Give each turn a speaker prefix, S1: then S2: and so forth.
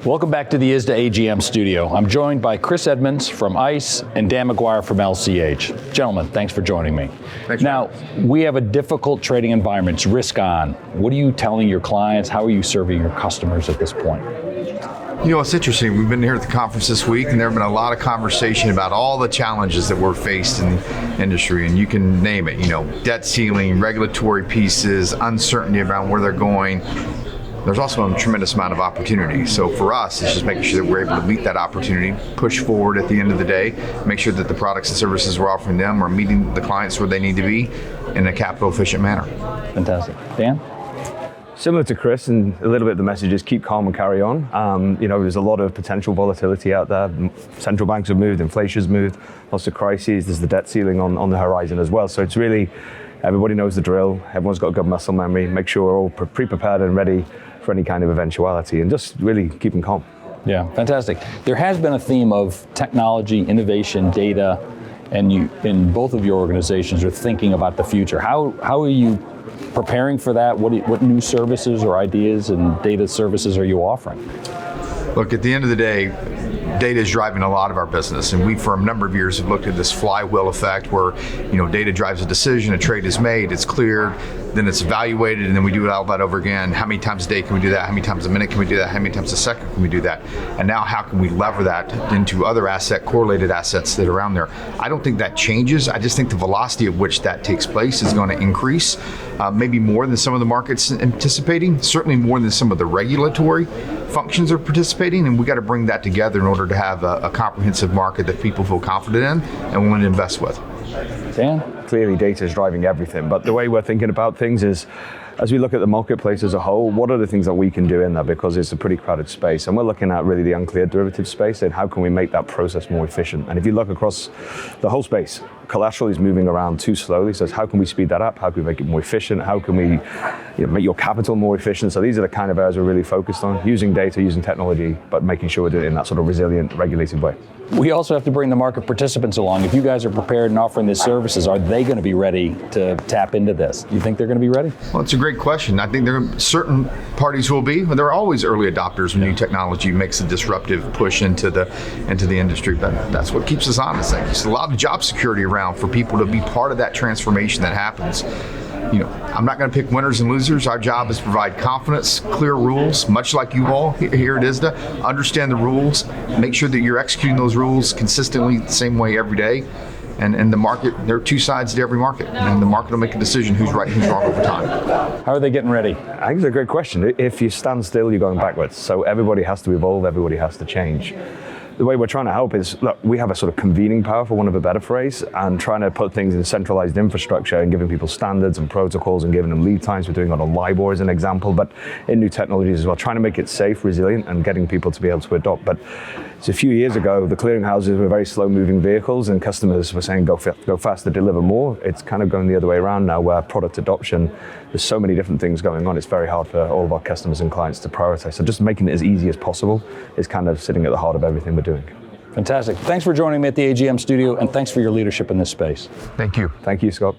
S1: Welcome back to the ISDA AGM studio. I'm joined by Chris Edmonds from ICE and Dan Maguire from LCH. Gentlemen, thanks for joining me.
S2: Thanks.
S1: Now, we have a difficult trading environment. It's risk on. What are you telling your clients? How are you serving your customers at this point?
S2: You know, it's interesting. We've been here at the conference this week, and there have been a lot of conversation about all the challenges that we're faced in the industry, and you can name it. You know, debt ceiling, regulatory pieces, uncertainty around where they're going. There's also a tremendous amount of opportunity. So for us, it's just making sure that we're able to meet that opportunity, push forward at the end of the day, make sure that the products and services we're offering them are meeting the clients where they need to be in a capital efficient manner.
S1: Fantastic. Dan?
S3: Similar to Chris, and a little bit of the message is keep calm and carry on. You know, there's a lot of potential volatility out there. Central banks have moved, inflation's moved, lots of crises. There's the debt ceiling on the horizon as well. So it's really, everybody knows the drill. Everyone's got good muscle memory. Make sure we're all pre-prepared and ready for any kind of eventuality, and just really keeping calm.
S1: Yeah, fantastic. There has been a theme of technology, innovation, data, and you, in both of your organizations, are thinking about the future. How are you preparing for that? What new services or ideas and data services are you offering?
S2: Look, at the end of the day, data is driving a lot of our business, and we, for a number of years, have looked at this flywheel effect where, you know, data drives a decision, a trade is made, it's cleared, then it's evaluated, and then we do all that over again. How many times a day can we do that? How many times a minute can we do that? How many times a second can we do that? And now how can we lever that into other correlated assets that are around there? I don't think that changes. I just think the velocity at which that takes place is going to increase, maybe more than some of the markets anticipating, certainly more than some of the regulatory functions are participating, and we got to bring that together in order to have a comprehensive market that people feel confident in and willing to invest with.
S1: Dan?
S3: Clearly data is driving everything, but the way we're thinking about things is, as we look at the marketplace as a whole, what are the things that we can do in there, because it's a pretty crowded space, and we're looking at really the uncleared derivative space and how can we make that process more efficient. And if you look across the whole space, collateral is moving around too slowly, so how can we speed that up? How can we make it more efficient? How can we make your capital more efficient? So these are the kind of areas we're really focused on, using data, using technology, but making sure we're doing it in that sort of resilient, regulated way.
S1: We also have to bring the market participants along. If you guys are prepared and offering these services, are they going to be ready to tap into this? You think they're going to be ready?
S2: Well, it's a great question. I think there are certain parties will be, but there are always early adopters when new technology makes a disruptive push into the industry. But that's what keeps us honest. There's a lot of job security around for people to be part of that transformation that happens. You know, I'm not going to pick winners and losers. Our job is to provide confidence, clear rules, much like you all here at ISDA. Understand the rules, make sure that you're executing those rules consistently the same way every day. And the market, there are two sides to every market, and the market will make a decision who's right and who's wrong over time.
S1: How are they getting ready?
S3: I think it's a great question. If you stand still, you're going backwards. So everybody has to evolve, everybody has to change. The way we're trying to help is, look, we have a sort of convening power, for want of a better phrase, and trying to put things in centralized infrastructure and giving people standards and protocols and giving them lead times. We're doing it on LIBOR as an example, but in new technologies as well, trying to make it safe, resilient, and getting people to be able to adopt. But it's a few years ago, the clearinghouses were very slow-moving vehicles, and customers were saying, go faster, deliver more. It's kind of going the other way around now, where product adoption, there's so many different things going on. It's very hard for all of our customers and clients to prioritize. So just making it as easy as possible is kind of sitting at the heart of everything we're doing.
S1: Fantastic. Thanks for joining me at the AGM studio, and thanks for your leadership in this space.
S2: Thank you.
S3: Thank you, Scott.